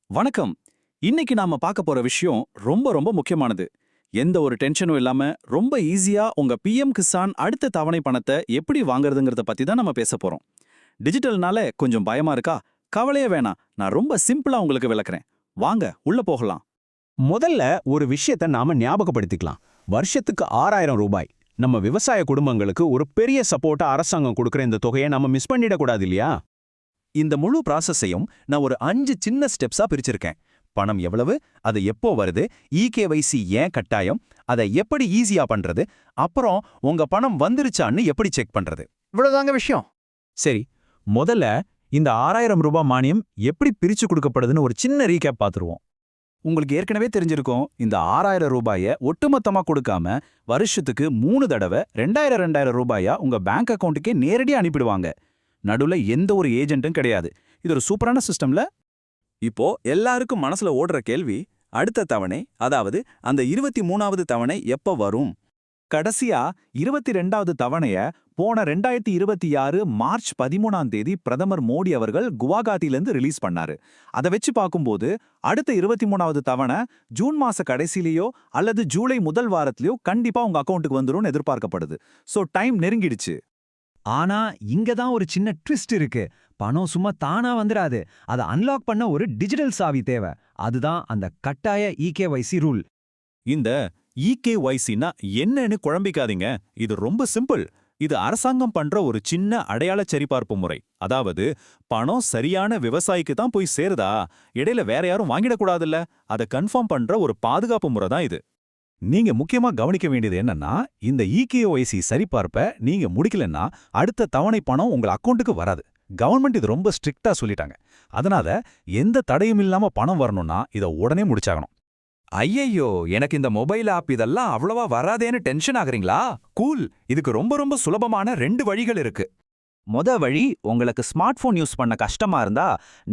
வணக்கம். இன்னைக்கு நாம பார்க்க போற விஷயம் ரொம்ப ரொம்ப முக்கியமானது. எந்த ஒரு டென்ஷனும் இல்லாம ரொம்ப ஈஸியா உங்க பிஎம் கிசான் அடுத்த தவணை பணத்தை எப்படி வாங்குறதுங்கிறத பத்தி தான் நம்ம பேச போறோம். டிஜிட்டல்னால கொஞ்சம் பயமா இருக்கா? கவலையே வேணாம். நான் ரொம்ப சிம்பிளா உங்களுக்கு விளக்குறேன். வாங்க உள்ள போகலாம். முதல்ல ஒரு விஷயத்தை நாம ஞாபகப்படுத்திக்கலாம். வருஷத்துக்கு 6000 ரூபாய். நம்ம விவசாய குடும்பங்களுக்கு ஒரு பெரிய சப்போர்ட்டா அரசாங்கம் கொடுக்கிற இந்த தொகையை நாம மிஸ் பண்ணிடக்கூடாது இல்லையா? இந்த முழு ப்ராசஸையும் நான் ஒரு 5 சின்ன ஸ்டெப்ஸா பிரிச்சிருக்கேன். பணம் எவ்வளவு, அது எப்போ வருது, இகேவைசி ஏன் கட்டாயம், அதை எப்படி ஈஸியா பண்றது, அப்புறம் உங்க பணம் வந்துருச்சான்னு எப்படி செக் பண்றது. இவ்வளவுதாங்க விஷயம். சரி, முதல்ல இந்த 6000 ரூபாய் மானியம் எப்படி பிரிச்சு கொடுக்கப்படுதுன்னு ஒரு சின்ன ரீகேப் பார்த்துருவோம். உங்களுக்கு ஏற்கனவே தெரிஞ்சிருக்கும், இந்த 6000 ரூபாயை ஒட்டுமொத்தமா கொடுக்காம வருஷத்துக்கு 3 தடவை 2000 ரூபாயா உங்க பேங்க் அக்கவுண்ட்டுக்கே நேரடியா அனுப்பிடுவாங்க. நடுவுல எந்த ஒரு ஏஜென்ட்டும் கிடையாது. இது ஒரு சூப்பரான சிஸ்டம்ல. இப்போ எல்லாருக்கும் மனசுல ஓடுற கேள்வி, அடுத்த தவணை, அதாவது அந்த 23வது தவணை எப்ப வரும்? கடைசியா 22வது தவணைய போன 2026 மார்ச் 13ஆம் தேதி பிரதமர் மோடி அவர்கள் குவாகாத்திலிருந்து ரிலீஸ் பண்ணாரு. அதை வச்சு பார்க்கும்போது அடுத்த 23வது தவணை ஜூன் மாச கடைசிலேயோ அல்லது ஜூலை முதல் வாரத்திலேயோ கண்டிப்பா உங்க அக்கவுண்ட்டுக்கு வந்துரும்னு எதிர்பார்க்கப்படுது. சோ டைம் நெருங்கிடுச்சு. ஆனா இங்க தான் ஒரு சின்ன ட்விஸ்ட் இருக்கு. பணம் சும்மா தானா வந்துராது. அதை அன்லாக் பண்ண ஒரு டிஜிட்டல் சாவி தேவை. அதுதான் அந்த கட்டாய இகேவைசி ரூல். இந்த இகேஒய்சினா என்னன்னு குழம்பிக்காதீங்க. இது ரொம்ப சிம்பிள். இது அரசாங்கம் பண்ற ஒரு சின்ன அடையாள சரிபார்ப்பு முறை. அதாவது பணம் சரியான விவசாயிக்கு தான் போய் சேருதா, இடையில வேற யாரும் வாங்கிடக்கூடாதுல்ல, அதை கன்ஃபார்ம் பண்ற ஒரு பாதுகாப்பு முறை தான் இது. நீங்க முக்கியமா கவனிக்க வேண்டியது என்னன்னா, இந்த இகேஒய்சி சரிபார்ப்ப நீங்க முடிக்கலன்னா அடுத்த தவணை பணம் உங்க அக்கவுண்ட்டுக்கு வராது. கவர்மெண்ட் இது ரொம்ப ஸ்ட்ரிக்ட்டா சொல்லிட்டாங்க. அதனால எந்த தடையும் இல்லாம பணம் வரணும்னா இத உடனே முடிச்சாகணும். ஐயையோ, எனக்கு இந்த மொபைல் ஆப் இதெல்லாம் அவ்வளவா வராதேன்னு டென்ஷன் ஆகுறீங்களா? கூல், இதுக்கு ரொம்ப ரொம்ப சுலபமான 2 வழிகள் இருக்கு. வழி, உங்களுக்கு ஸ்மார்ட் போன் யூஸ் பண்ண கஷ்டமா இருந்தா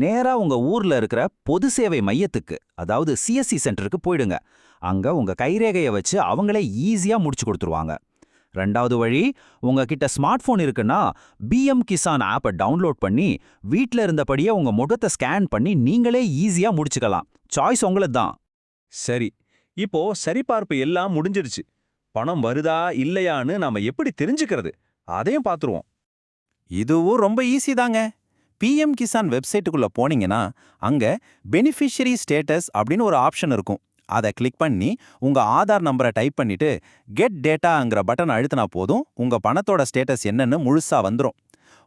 நேரா உங்க ஊர்ல இருக்கிற பொது சேவை மையத்துக்கு, அதாவது சிஎஸ்சி சென்டருக்கு போயிடுங்க. அங்க உங்க கைரேகையை வச்சு அவங்களே ஈஸியா முடிச்சு கொடுத்துருவாங்க. 2வது வழி, உங்ககிட்ட ஸ்மார்ட் போன் இருக்குன்னா பிஎம் கிசான் ஆப்பை டவுன்லோட் பண்ணி வீட்ல இருந்தபடியே உங்க முகத்தை ஸ்கேன் பண்ணி நீங்களே ஈஸியா முடிச்சுக்கலாம். சாய்ஸ் உங்களுக்கு தான். சரி, இப்போ சரிபார்ப்பு எல்லாம் முடிஞ்சிருச்சு. பணம் வருதா இல்லையான்னு நாம எப்படி தெரிஞ்சுக்கிறது, அதையும் பார்த்துருவோம். இதுவும் ரொம்ப ஈஸி தாங்க. பிஎம் கிசான் வெப்சைட்டுக்குள்ள போனீங்கன்னா அங்க பெனிஃபிஷியரி ஸ்டேட்டஸ் அப்படின்னு ஒரு ஆப்ஷன் இருக்கும். அதை கிளிக் பண்ணி உங்க ஆதார் நம்பரை டைப் பண்ணிட்டு கெட் டேட்டாங்கிற பட்டன் அழுத்தினா போதும், உங்க பணத்தோட ஸ்டேட்டஸ் என்னன்னு முழுசா வந்துடும்.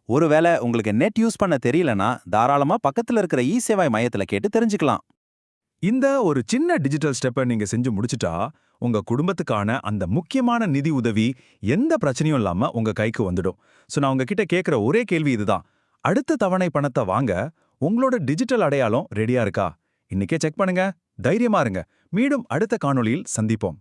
ஒருவேளை உங்களுக்கு நெட் யூஸ் பண்ண தெரியலனா தாராளமா பக்கத்துல இருக்கிற இ சேவை மையத்துல கேட்டு தெரிஞ்சுக்கலாம். இந்த ஒரு சின்ன டிஜிட்டல் ஸ்டெப்பை நீங்க செஞ்சு முடிச்சிட்டா உங்க குடும்பத்துக்கான அந்த முக்கியமான நிதி உதவி எந்த பிரச்சனையும் இல்லாம உங்க கைக்கு வந்துடும். சோ நான் உங்ககிட்ட கேட்கிற ஒரே கேள்வி இதுதான். அடுத்த தவணை பணத்தை வாங்க உங்களோட டிஜிட்டல் அடையாளம் ரெடியா இருக்கா? இன்னைக்கே செக் பண்ணுங்க. தைரியமா இருங்க. மீண்டும் அடுத்த காணொளியில் சந்திப்போம்.